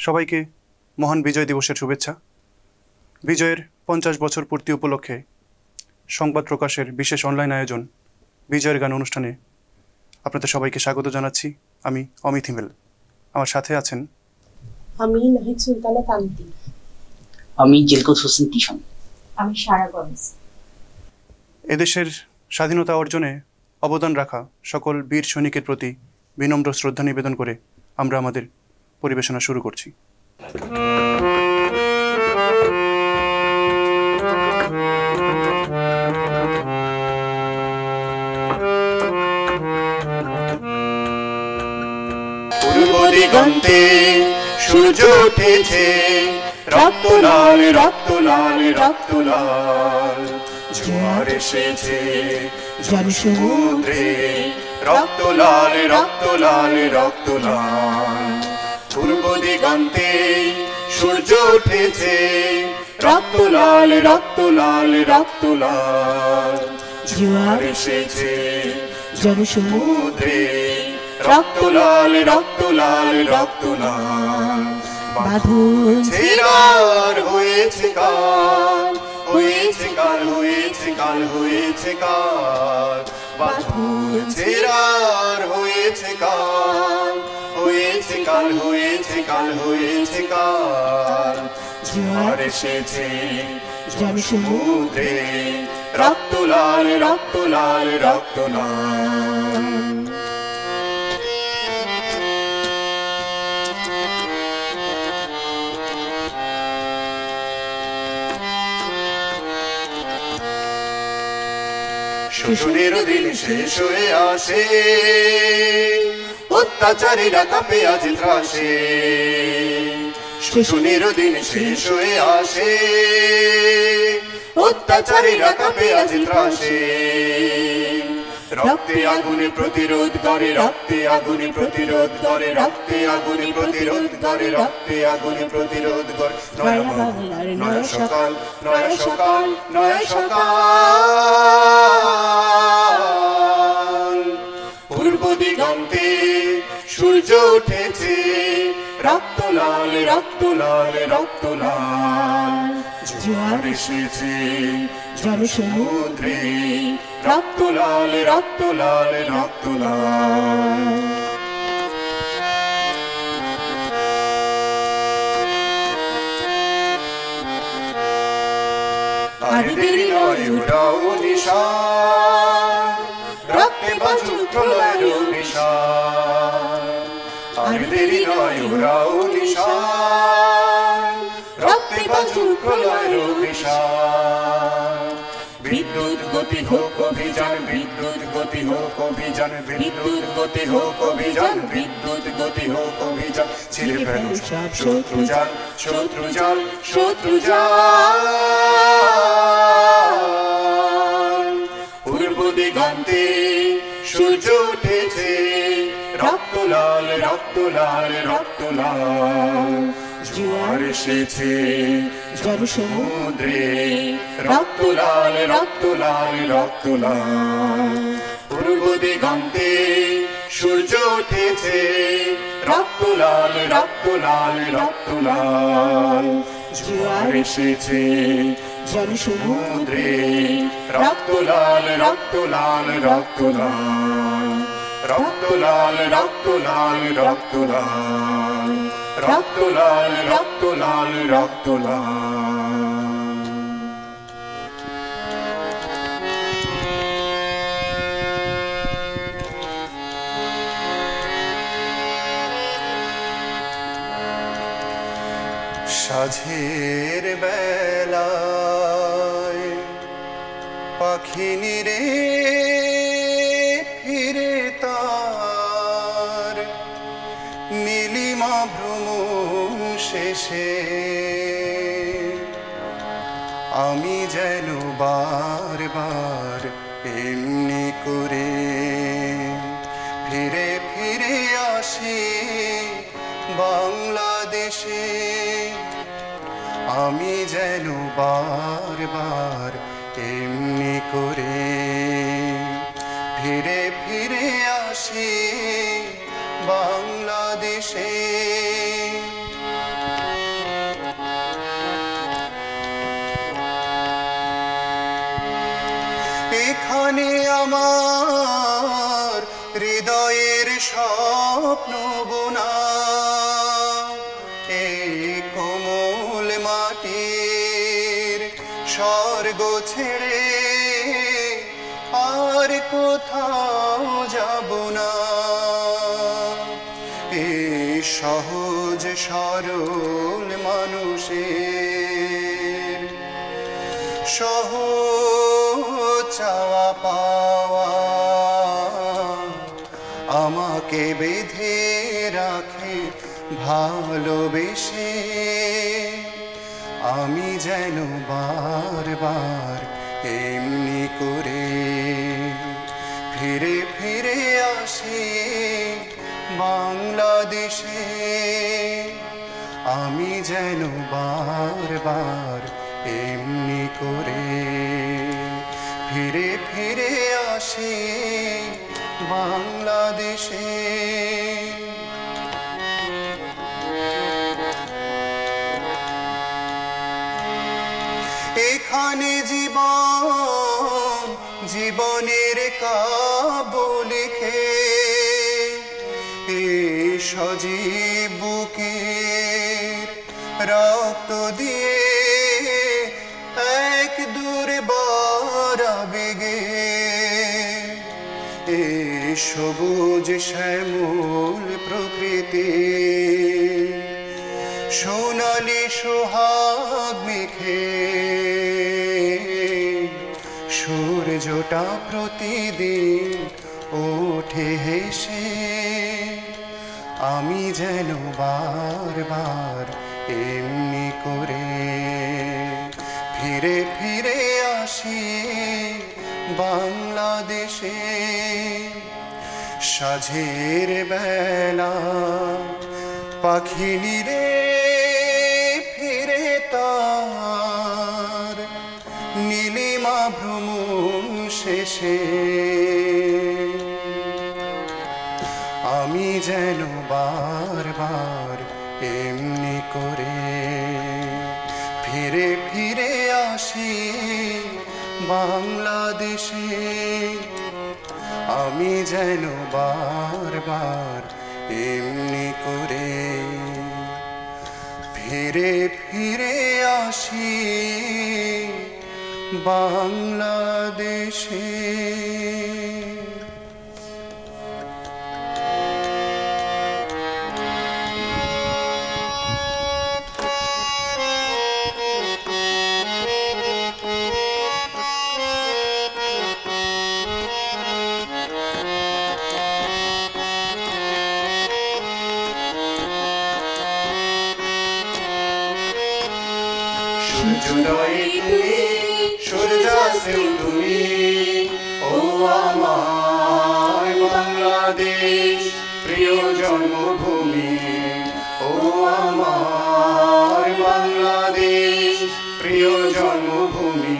সবাইকে মহান বিজয় দিবসের শুভেচ্ছা। বিজয়ের 50 বছর পূর্তি উপলক্ষে সংবাদ প্রকাশের বিশেষ অনলাইন আয়োজন বিজয়ের গান অনুষ্ঠানে আপনাদের সবাইকে স্বাগত জানাচ্ছি। আমি অমিত হিমেল, আমার সাথে আছেন আমি নাহিদ সুলতানা কান্তি, আমি জিলকুল হোসেন কিশন, আমি সারাগঞ্জ। এদেশের স্বাধীনতা অর্জনে অবদান রাখা সকল বীর সৈনিকের প্রতি বিনম্র শ্রদ্ধা নিবেদন করে আমরা আমাদের পরিবেশনা শুরু করছি। পূর্ব দিগন্তে সূর্য উঠেছে, রক্ত লাল রক্ত লাল রক্ত লাল, জোয়ার এসেছে জনসমুদ্রে, রক্ত লাল রক্ত লাল রক্ত লাল। পূর্ব দিগন্তে সূর্য উঠেছে, রক্ত লাল রক্ত লাল রক্ত লাল, জোয়ার এসেছে জনসমুদ্রে, রক্ত লাল রক্ত লাল রক্ত লাল। বাঁধন ছেড়ার হয়েছে কাল, হয়েছে কাল হয়েছে কাল হয়েছে কাল, বাঁধন ছেড়ার হয়েছে কাল, হয়েছে কাল হয়েছে কাল হয়েছে কাল, জোয়ার এসেছে জনসমুদ্রে, রক্ত লাল রক্ত লাল রক্ত লাল। শোষণের দিন শেষ হয়ে আসে, অত্যাচারীরা কাঁপে আজ ত্রাসে। শোষণের দিন শেষ হয়ে আসে, অত্যাচারীরা কাঁপে আজ ত্রাসে। রক্তে আগুনে প্রতিরোধ করে, রক্তে আগুনে প্রতিরোধ করে, রক্তে আগুনে প্রতিরোধ করে, রক্তে আগুনে প্রতিরোধ করে। নয়া বাংলার নয়া সকাল, নয়া সকাল নয়া সকাল। পূর্ব দিগন্তে সূর্য উঠেছে, রক্ত লাল রক্ত লাল রক্ত লাল, জোয়ার এসেছে জনসমুদ্রে, রক্ত লাল রক্ত লাল রক্ত লাল। আর দেরি নয় উড়াও নিশান, রক্তে বাজুক প্রলয়ের নিশান। আর দেরি নয় উড়াও নিশান, রক্তে বাজুক প্রলয়ের নিশান। বিদ্যুৎ গতি হোক অভিযান, বিদ্যুৎ গতি হোক অভিযান, বিদ্যুৎ গতি হোক অভিযান, বিদ্যুৎ গতি হোক অভিযান। ছিঁড়ে ফেলো সব শত্রু জাল, শত্রু জাল শত্রু জাল। পূর্ব দিগন্তে সূর্য উঠেছে, রক্ত লাল রক্ত লাল রক্ত লাল, জোয়ার এসেছে জনসমুদ্রে, রক্ত লাল রক্ত লাল রক্ত লাল। পূর্ব দিগন্তে সূর্য উঠেছে, রক্ত লাল রক্ত লাল রক্ত লাল, জোয়ার এসেছে জনসমুদ্রে, রক্ত লাল রক্ত লাল রক্ত লাল, রক্ত লাল রক্ত লাল রক্ত লাল, রক্ত লাল রক্ত লাল রক্ত লাল। সাঝের বেলায় পাখি নিরে ফিরে তার, নীলিমা ভ্রমণ শেষে আমি যেন বারবার এমনি করে ফিরে ফিরে আসি বাংলাদেশে। আমি যেন বারবার এমনি করে ফিরে ফিরে আসি বাংলাদেশে। হৃদয়ের স্বপ্ন বোনা এই কোমল মাটির স্বর্গ ছেড়ে আর কোথাও যাব না। এই সহজ সরল মানুষের সহজ চাওয়া পাওয়া আমাকে বেঁধে রাখে ভালোবেসে। আমি যেন বারবার এমনি করে ফিরে ফিরে আসি বাংলাদেশে। আমি যেন বারবার এমনি করে ফিরে ফিরে আসি বাংলাদেশে। এখানে জীবন জীবনের কাব্য লিখে এই সজীব বুকের রক্ত দিয়ে এক দুর্বার আবেগে এই সবুজ শ্যামল প্রকৃতি সোনালি সোহাগ মেখে সূর্যটা প্রতিদিন ওঠে হেসে। আমি যেন বারবার এমনি করে ফিরে ফিরে আসি বাংলাদেশে। সাঝের বেলা পাখি নিরে ফিরে তার নীলিমা ভ্রমণ শেষে। আমি যেন বারবার এমনি করে ফিরে ফিরে আসি বাংলাদেশে। আমি যেন বারবার এমনি করে ফিরে ফিরে আসি বাংলাদেশে। সূর্যোদয়ে তুমি সূর্যাস্তেও তুমি ও আমার বাংলাদেশ প্রিয় জন্মভূমি। ও আমার বাংলাদেশ প্রিয় জন্মভূমি।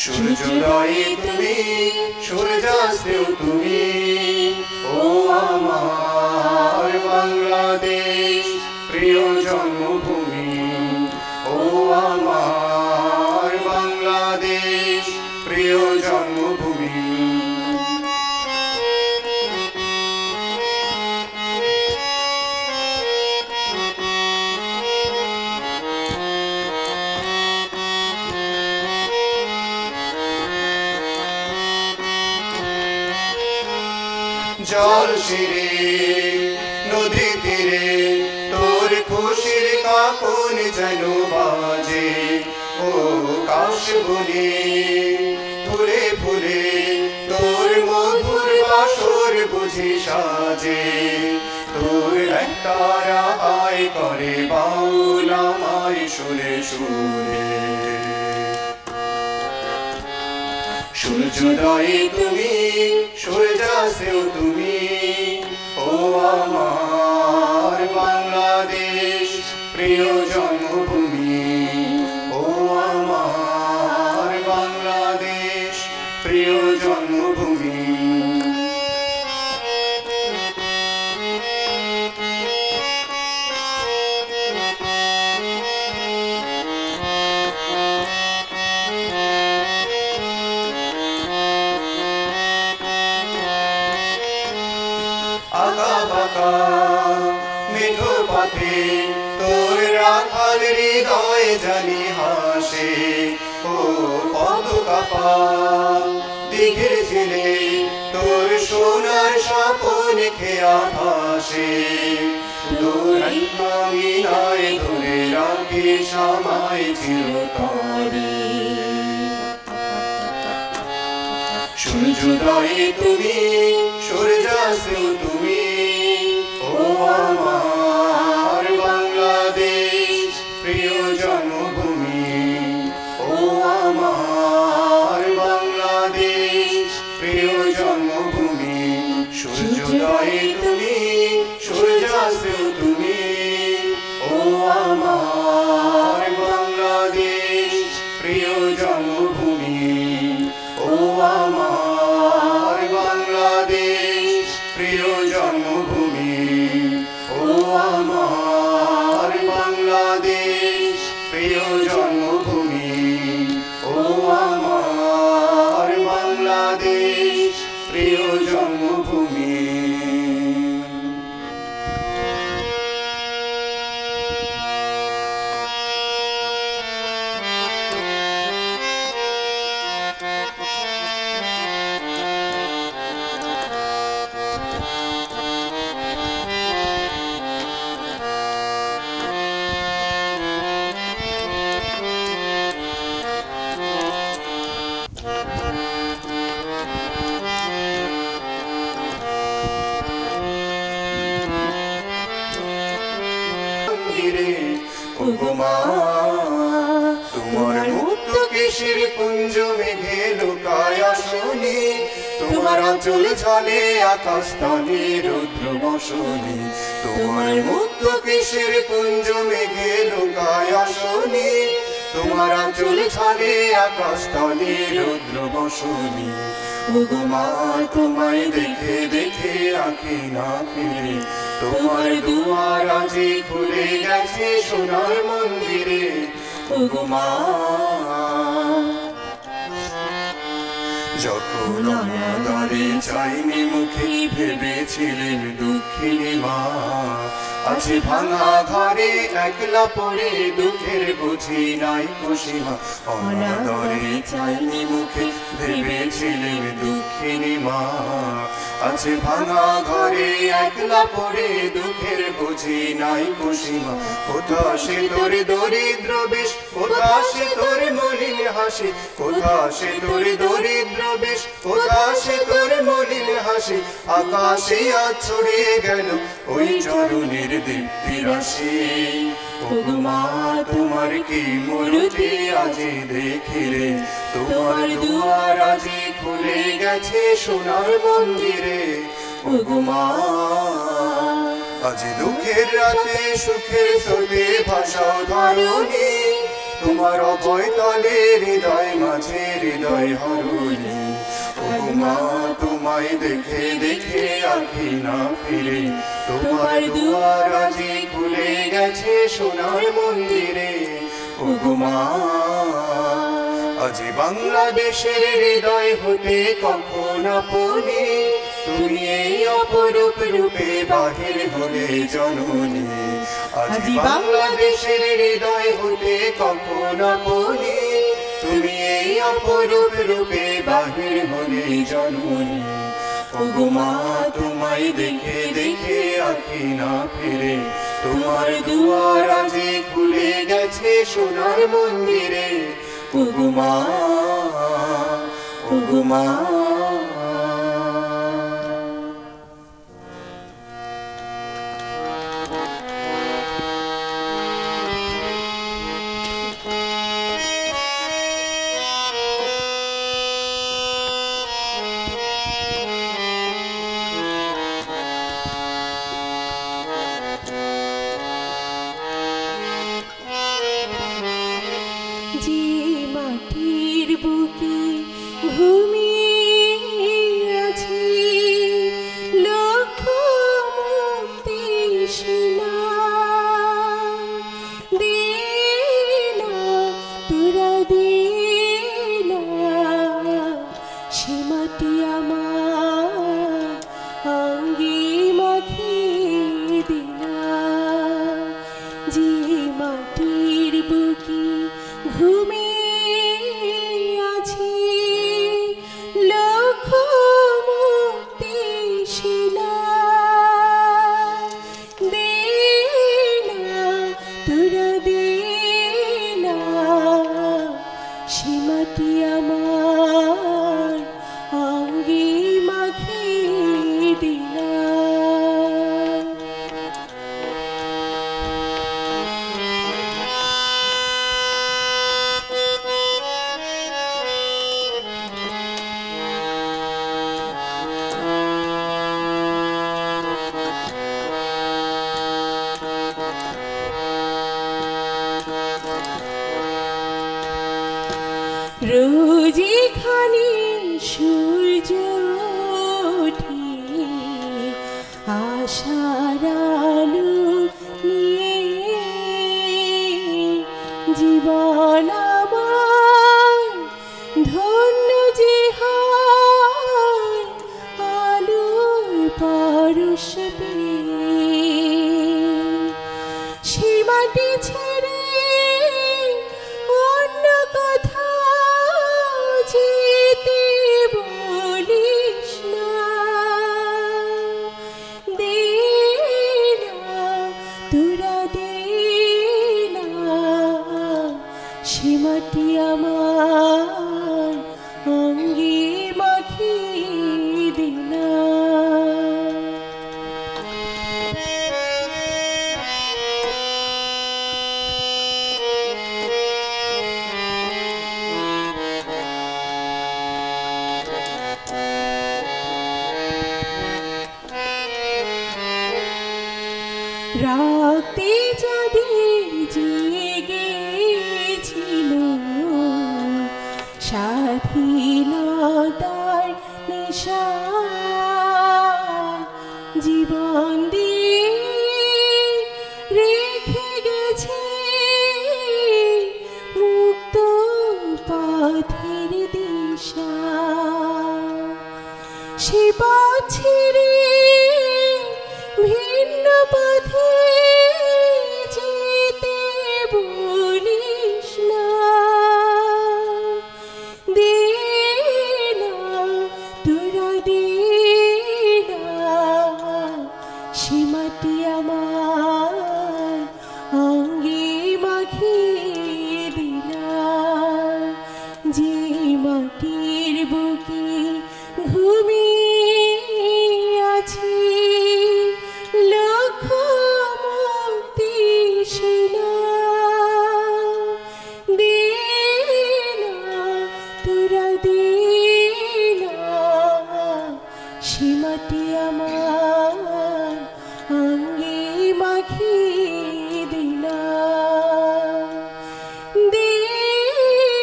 সূর্যোদয়ে তুমি সূর্যাস্তেও তুমি ও আমার বাংলাদেশ প্রিয় জন্মভূমি। ও আমার বাংলাদেশ প্রিয় জন্মভূমি। জল শিরে নদী তীরে তোর খুশির কাকন যেন বাজে। ও কাশ বনে ফুলে ফুলে তোর মধুর বাসর বুঝি সাজে। তোর একতারা আয় করে বাউল আমায় সুরে সুরে। সূর্যোদয়ে তুমি সূর্যাস্তেও তুমি ও আমার বাংলাদেশ প্রিয় জন্মভূমি। ও আমার বাংলাদেশ প্রিয় জন্মভূমি। আঁকা বাঁকা মেঠো পথে তোর রাখাল হৃদয় জানি হাসে ও পদকাপা দিঘির ঝিলে তোর সোনার স্বপন খেয়া ভাসে তোর আঙিনায় ধরে রাখে সময় চিরতরে সূর্যোদয়ে তুমি সূর্যাস্তেও তুমি ও আমার বাংলাদেশ প্রিয় জন্মভূমি ও আমার বাংলাদেশ প্রিয় জন্মভূমি সূর্যোদয়ে তুমি সূর্যাস্তেও তুমি ও আমার বাংলাদেশ প্রিয় জন্মভূমি ও আমার বাংলাদেশ প্রিয় জন্মভূমি ও আমার বাংলাদেশ প্রিয় জন্মভূমি ও আমার বাংলাদেশ প্রিয় জন্মভূমি তোমার মুক্ত কেশির কুঞ্জ মেঘে লুকায় আসনি তোমার আঁচল ঝলে আকাশ তলে রুদ্র বসনি তোমার মুক্ত কেশির কুঞ্জ মেঘে লুকায় আসনি তোমার আঁচল ঝলে আকাশ তলে রুদ্র বসনি ওগো মা তোমায় দেখে দেখে আঁখি না ফিরে তোমার দুয়ার আজি খুলে গেছে সোনার মন্দিরে ওগো মা যখন আমাদারে চাইনি মুখে ভেবেছিলেন দুঃখিনী মা আছে ভাঙা ঘরে একলা পড়ে দুঃখের বুঝি নাই খুশিমা অনাদরে চাইনি মুখে ভেবেছিলেন দুঃখিনী মা আছে ভাঙা ঘরে একলা পড়ে দুঃখের বুঝি নাই খুশিমা কোথা সে তোর দরিদ্র বেশ কোথা সে তোর মলিন হাসি কোথা সে তোর দরিদ্র বেশ কোথা সে তোর মলিন হাসি আকাশে আজ ছড়িয়ে গেল ওই চরণের দীপ্তি রাশি ওগো মা তোমার কি মূর্তি আজি দেখিলে তোমার দুয়ার আজি খুলে গেছে সোনার মন্দিরে ওগো মা আজি দুঃখের রাতে সুখের স্রোতে ভাষাও ধরণী তোমার অভয় তলে হৃদয় মাঝে হৃদয় হরণী ওগো মা তোমায় দেখে দেখে আঁখি না ফিরে তোমার দুয়ার আজি খুলে গেছে সোনার মন্দিরে ওগো মা আজি বাংলাদেশের হৃদয় হতে কখন আপনি তুমি এই অপরূপ রূপে বাহির হলে জননী আজি বাংলাদেশের হৃদয় হতে কখন আপনি তুমি এই অপরূপ রূপে বাহির হলে জননী ওগো মা তোমায় দেখে দেখে আঁখি না ফিরে তোমার দুয়ার আজি খুলে গেছে সোনার মন্দিরে ওগো মা ওগো মা সীমাটি আমার অঙ্গে রোজ এখানে সূর্য ওঠে আশার আলো নিয়ে, জীবন আমার ধন্য যে হয় আলোর পরশ পেয়ে। সে মাটি ছেড়ে অন্য কোথাও যেতে বলিস না, দে না তোরা দে না, সে মাটি আমার অঙ্গে মাখিয়ে দে না। রাতে যাদের জেগেছিল স্বাধীনতার নেশা, জীবন দিয়ে রেখে গেছে মুক্ত পথের দিশা। সে পথ ছেড়ে ভিন্ন পথে যেতে বলিস না, দে না তোরা দে না, সে মাটি আমার অঙ্গে মাখিয়ে দে না। যে মাটির বুকে ঘুমিয়ে আছি লক্ষ মুক্তি সেনা, দে না তোরা দে না, সে মাটি আমার অঙ্গে মাখিয়ে দে না, দে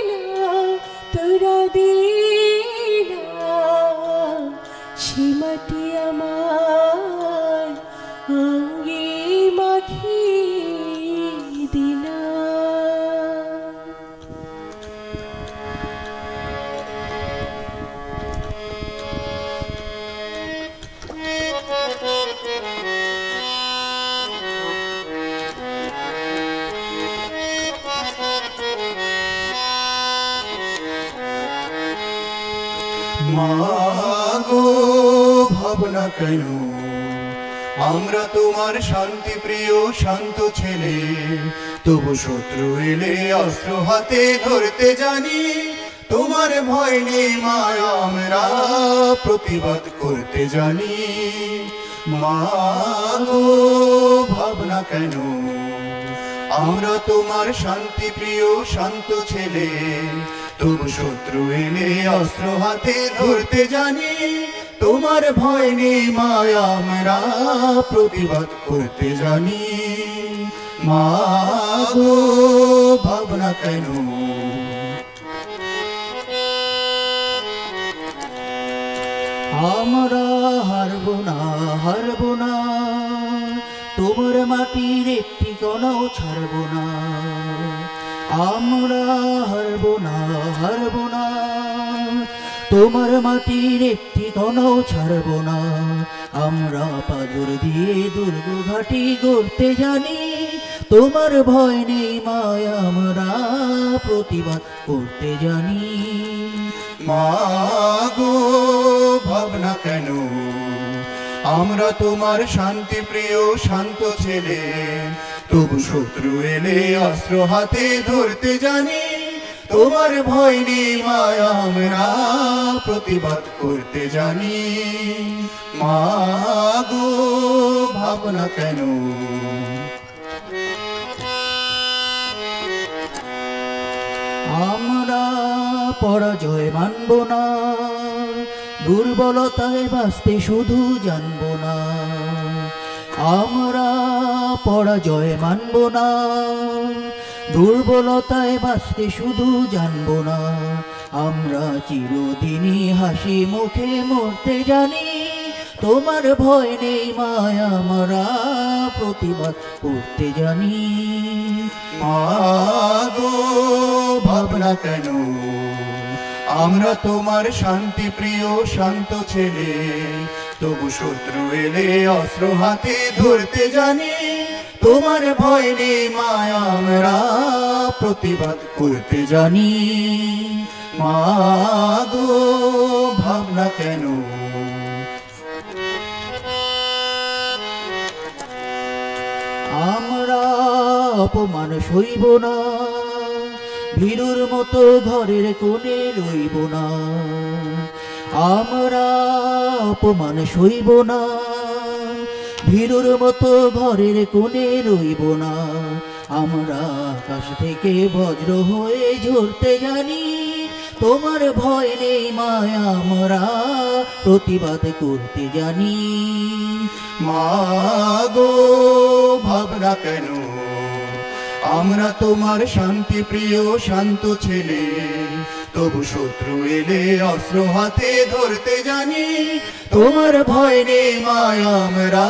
না তোরা দে না, সে মাটি আমার অঙ্গে মাখিয়ে দে না। মাগো ভাবনা কেন, আমরা তোমার শান্তি প্রিয় শান্ত ছেলে, তবু শত্রু এলে অস্ত্র হাতে ধরতে জানি। তোমার ভয় নেই মায়া, আমরা প্রতিবাদ করতে জানি। মাগো ভাবনা কেন, আমরা তোমার শান্তি প্রিয় শান্ত ছেলে, তবু শত্রু এলে অস্ত্র হাতে ধরতে জানি। তোমার ভয় নেই মায়া, আমরা প্রতিবাদ করতে জানি। মাগো ভাবনা কেন, আমরা হারবো না হারবো না, তোমার মাটির একটি কণাও ছাড়বো না। আমরা হারবো না হারবো না, তোমার মাটির একটি কণাও ছাড়বো না। আমরা পাজর দিয়ে দুর্গ ঘাটি গড়তে জানি। তোমার ভয় নেই মায়া, আমরা প্রতিবাদ করতে জানি। মাগো ভাবনা কেন, আমরা তোমার শান্তি প্রিয় শান্ত ছেলে, তবু শত্রু এলে অস্ত্র হাতে ধরতে জানি। তোমার ভয় নেই মায়া, আমরা প্রতিবাদ করতে জানি। মাগো ভাবনা কেন, আমরা পরাজয় মানব না, দুর্বলতায় বাঁচতে শুধু জানব না। আমরা পরাজয় মানব না, দুর্বলতায় বাঁচতে শুধু জানবো না, আমরা চিরদিনই হাসি মুখে মরতে জানি। তোমার ভয় নেই মায়া, আমরা প্রতিবাদ করতে জানি। মাগো ভাবনা কেন, আমরা তোমার শান্তি প্রিয় শান্ত ছেলে, তবু শত্রু এলে অস্ত্র হাতে ধরতে জানি। তোমার ভয় নেই মায়া, আমরা প্রতিবাদ করতে জানি। মাগো ভাবনা কেন, আমরা অপমান সইব না, ভীরুর মতো ঘরের কোণে রইব না। আমরা অপমান সইব না, ভীরুর মতো ঘরের কোণে রইব না। আমরা আকাশ থেকে বজ্র হয়ে ঝরতে জানি। তোমার ভয় নেই মায়া, আমরা প্রতিবাদ করতে জানি। মাগো ভাবনা কেন, আমরা তোমার শান্তি প্রিয় শান্ত ছেলে, তবু শত্রু এলে অস্ত্র হাতে ধরতে জানি। তোমার ভয় নেই মায়া, আমরা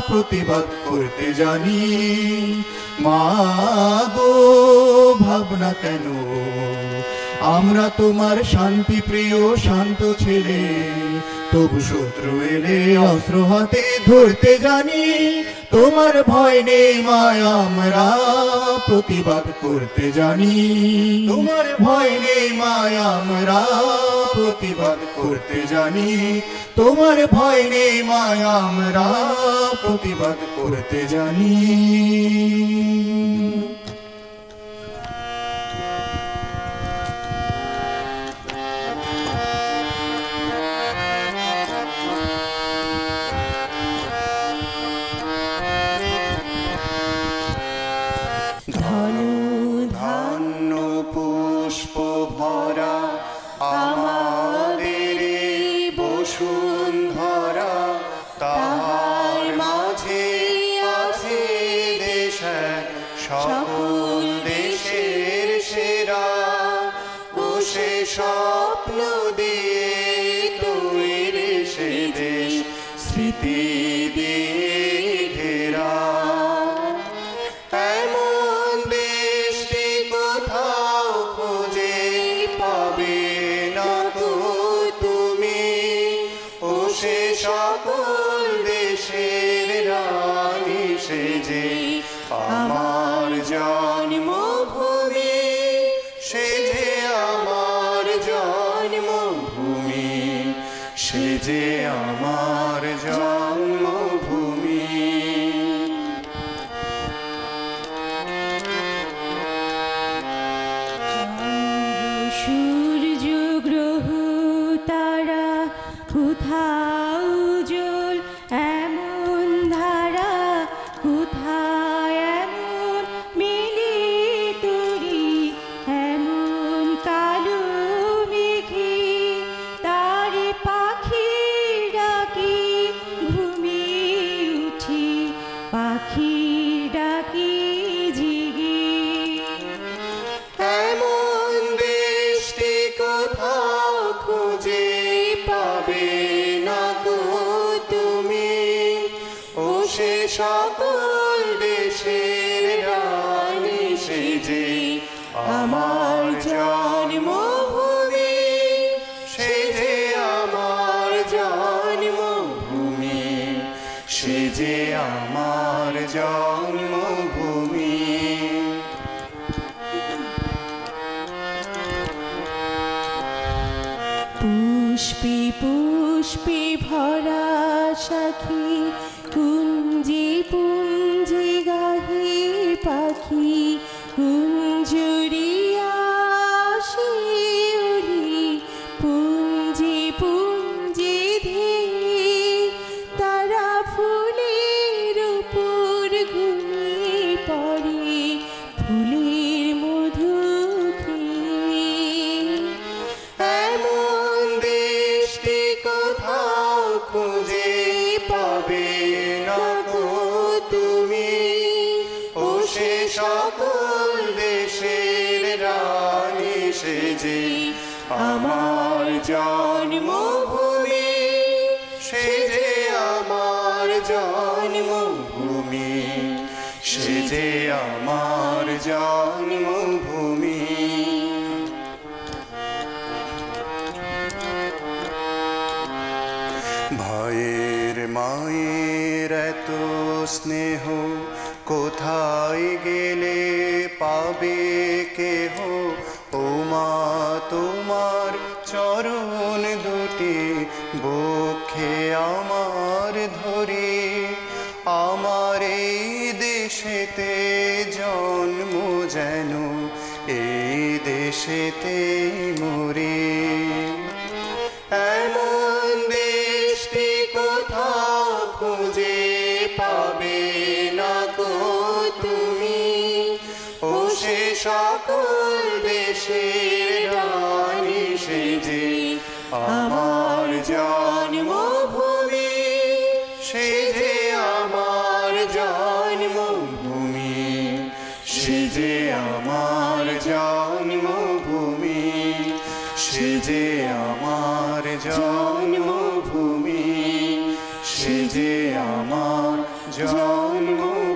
প্রতিবাদ করতে জানি। মাগো ভাবনা কেন, আমরা তোমার শান্তি প্রিয় শান্ত ছেলে, তবু শত্রু এলে অস্ত্র হাতে ধরতে জানি। তোমার ভয় নেই মায়া, আমরা প্রতিবাদ করতে জানি। তোমার ভয় নেই মায়া, আমরা প্রতিবাদ করতে জানি। তোমার ভয় নেই মায়া, আমরা প্রতিবাদ করতে জানি। ধন্য পুষ্প ভরা আমাদের বসুন্ধরা, তাহার মাঝে আছে দেশ সকল দেশের সেরা। ও সে স্বপ্ন দিয়ে তৈরি সে দেশ, স্মৃতি দিয়ে ঘেরা। এমন দেশটি কোথাও খুঁজে পাবে না তো তুমি। ও সে সকল দেশের রানী, সে যে আমার জন্মভূমি, সে যে আমার জন্মভূমি, সে যে আমার জন্মভূমি। সূর্য গ্রহ তারা কোথাও জল এমন ধারা, কোথায় এমন মিলি তরি, এমন কালো মেঘে তারে পাখি ডাকি ঘুমিয়ে উঠি, পাখি ডাকি জিগে। এমন দেশটি কোথাও খুঁজে পাবে না গো তুমি। ও সে সকল দেশের রানী, সে যে আমার জন্মভূমি, সে যে আমার জন্মভূমি, সে যে আমার জন্মভূমি। পুষ্পে পুষ্পে ভরা সখী, কুঞ্জে পুঞ্জে গাহে পাখি, কুঞ্জরিয়া শিউলি, পুঞ্জে পুঞ্জে ধেয়ে তারা ফুলের উপর ঘুমিয়ে পড়ে, ফুলের মধু খেয়ে। এমন দেশটি কোথাও খুঁজে পাবে না গো তুমি। ও সে সকল দেশের রানী, সে যে আমার জন্মভূমি, সে যে আমার জন্মভূমি, সে যে আমার জন্মভূমি। ভাইয়ের মায়ের এত স্নেহ কোথায় গেলে পাবে কেহ, ও মা তোমার চরণ দুটি বক্ষে আমার ধরে, আমার এই দেশেতে জন্ম যেন এই দেশেতে মরে। এমন দেশটি কোথাও খুঁজে পাবে না কো তুমি, ও সে সকল দেশের রানী, সে যে আমার জন্মভূমি, সে যে আমার জন্মভূমি, সে যে আমার জন্মভূমি, সে যে আমার জন্মভূমি, সে যে আমার জন্মভূমি।